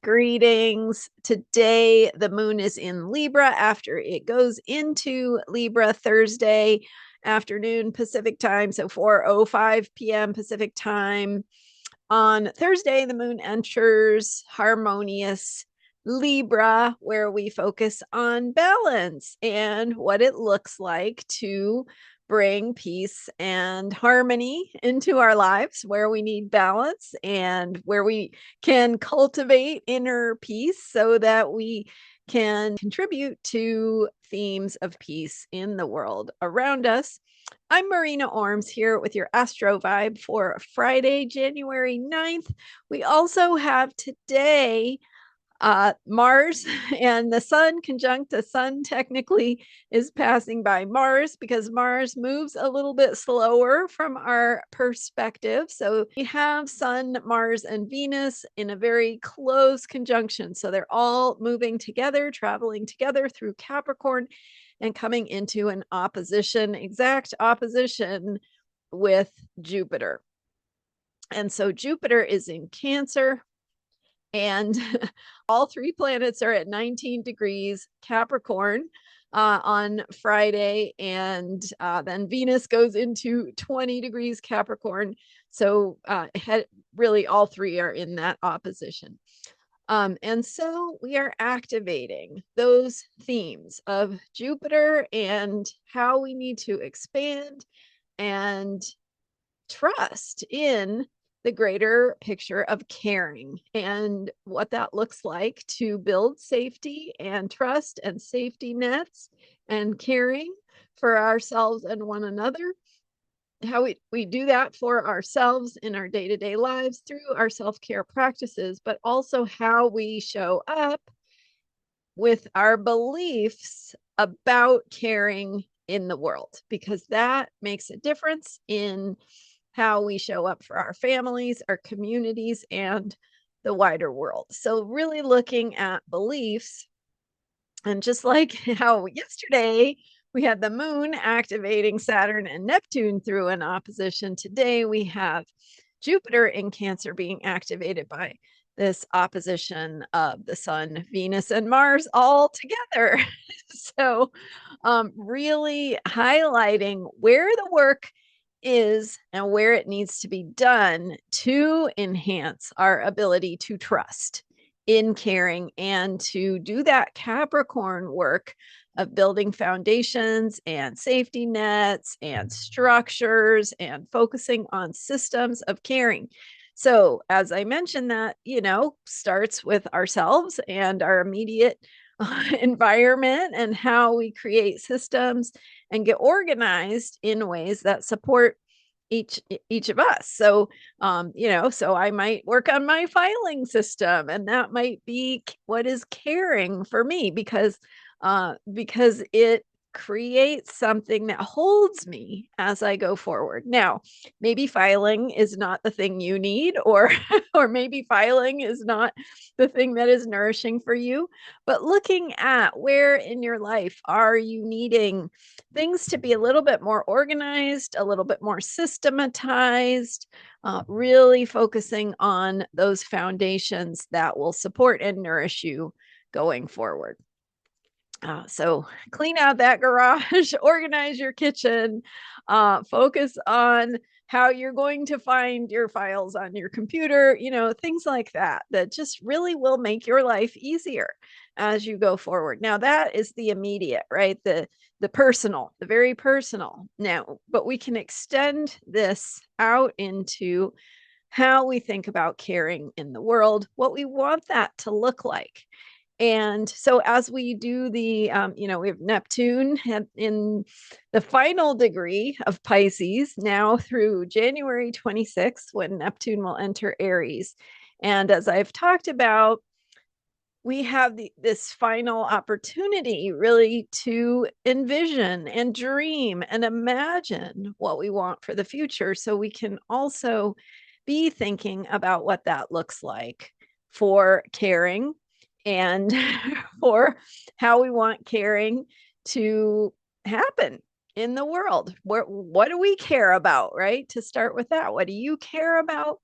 Greetings. Today, the moon is in Libra after it goes into Libra Thursday afternoon Pacific time. So 4:05 p.m. Pacific time. On Thursday, the moon enters harmonious Libra, where we focus on balance and what it looks like to bring peace and harmony into our lives, where we need balance and where we can cultivate inner peace so that we can contribute to themes of peace in the world around us. I'm Marina Orms here with your Astro Vibe for Friday, January 9th. We also have today Mars and the sun conjunct. The sun technically is passing by Mars because Mars moves a little bit slower from our perspective. So we have Sun, Mars, and Venus in a very close conjunction. So they're all moving together, traveling together through Capricorn and coming into an opposition, exact opposition with Jupiter. And so Jupiter is in Cancer, and all three planets are at 19 degrees Capricorn on Friday, and then Venus goes into 20 degrees Capricorn. So really all three are in that opposition. And so we are activating those themes of Jupiter and how we need to expand and trust in the greater picture of caring and what that looks like to build safety and trust and safety nets and caring for ourselves and one another. How we do that for ourselves in our day-to-day lives through our self-care practices, but also how we show up with our beliefs about caring in the world, because that makes a difference in how we show up for our families, our communities, and the wider world. So really looking at beliefs, and just like how yesterday we had the moon activating Saturn and Neptune through an opposition, today we have Jupiter in Cancer being activated by this opposition of the sun, Venus, and Mars all together. So really highlighting where the work is and where it needs to be done to enhance our ability to trust in caring and to do that Capricorn work of building foundations and safety nets and structures and focusing on systems of caring. So, as I mentioned, that, starts with ourselves and our immediate environment and how we create systems and get organized in ways that support each of us. So so I might work on my filing system, and that might be what is caring for me, because it creates something that holds me as I go forward. Now, maybe filing is not the thing you need, or or maybe filing is not the thing that is nourishing for you, but looking at where in your life are you needing things to be a little bit more organized, a little bit more systematized, really focusing on those foundations that will support and nourish you going forward. So clean out that garage, organize your kitchen, focus on how you're going to find your files on your computer, things like that, that just really will make your life easier as you go forward. Now, that is the immediate, right? The personal, the very personal. Now, but we can extend this out into how we think about caring in the world, what we want that to look like. And so as we do the, we have Neptune in the final degree of Pisces now through January 26th, when Neptune will enter Aries. And as I've talked about, we have this final opportunity really to envision and dream and imagine what we want for the future. So we can also be thinking about what that looks like for caring and for how we want caring to happen in the world. What do we care about, right? To start with that, what do you care about?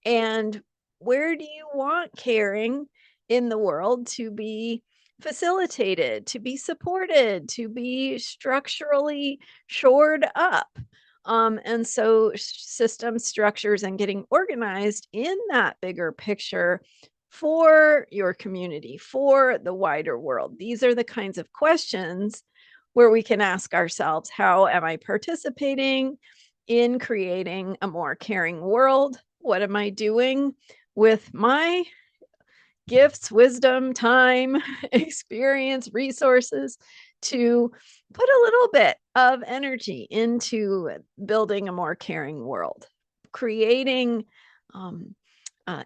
And where do you want caring in the world to be facilitated, to be supported, to be structurally shored up. And so system structures and getting organized in that bigger picture for your community, for the wider world. These are the kinds of questions where we can ask ourselves, how am I participating in creating a more caring world? What am I doing with my gifts, wisdom, time, experience, resources to put a little bit of energy into building a more caring world, creating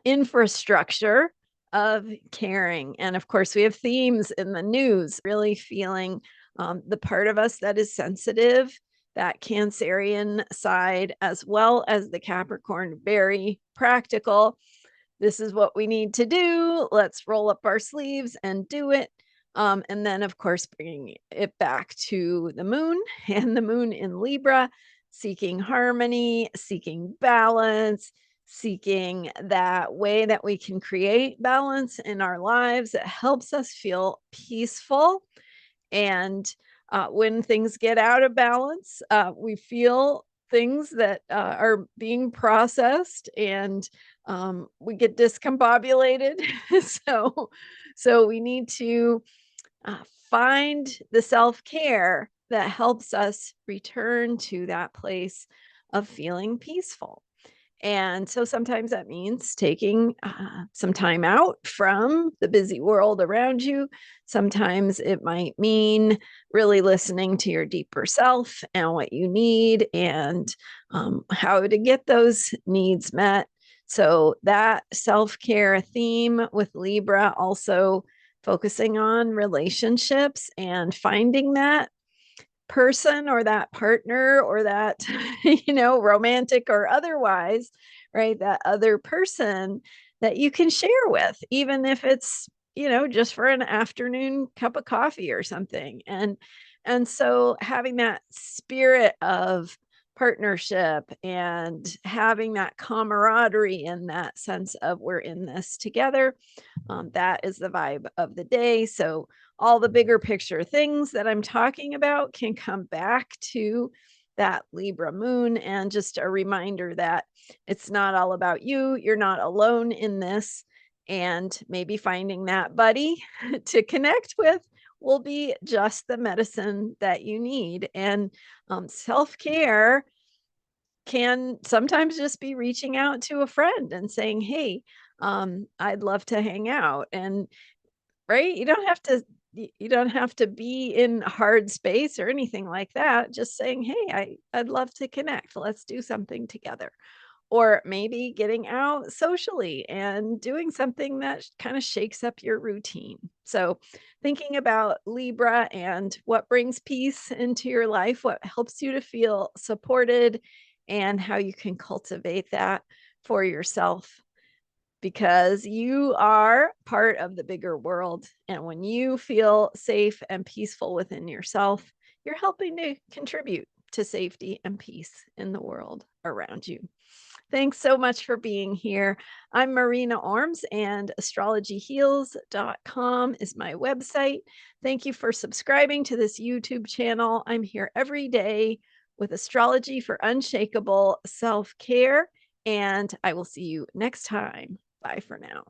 infrastructure of caring. And of course, we have themes in the news, really feeling the part of us that is sensitive, that Cancerian side, as well as the Capricorn, very practical. This is what we need to do. Let's roll up our sleeves and do it. And then, of course, bringing it back to the moon and the moon in Libra, seeking harmony, seeking balance, seeking that way that we can create balance in our lives that helps us feel peaceful. And when things get out of balance, we feel things that are being processed, and we get discombobulated. so so we need to find the self-care that helps us return to that place of feeling peaceful. And so sometimes that means taking some time out from the busy world around you. Sometimes it might mean really listening to your deeper self and what you need, and how to get those needs met. So that self-care theme with Libra, also focusing on relationships and finding that person or that partner or that romantic or otherwise, right, that other person that you can share with, even if it's just for an afternoon cup of coffee or something. And so having that spirit of partnership and having that camaraderie and that sense of we're in this together, that is the vibe of the day. So all the bigger picture things that I'm talking about can come back to that Libra moon. And just a reminder that it's not all about you. You're not alone in this. And maybe finding that buddy to connect with will be just the medicine that you need. And self-care can sometimes just be reaching out to a friend and saying, hey, I'd love to hang out. And right, you don't have to be in hard space or anything like that. Just saying, hey, I'd love to connect. Let's do something together. Or maybe getting out socially and doing something that kind of shakes up your routine. So thinking about Libra and what brings peace into your life, what helps you to feel supported, and how you can cultivate that for yourself, because you are part of the bigger world. And when you feel safe and peaceful within yourself, you're helping to contribute to safety and peace in the world around you. Thanks so much for being here. I'm Marina Orms, and astrologyheals.com is my website. Thank you for subscribing to this YouTube channel. I'm here every day with astrology for unshakable self-care, and I will see you next time. Bye for now.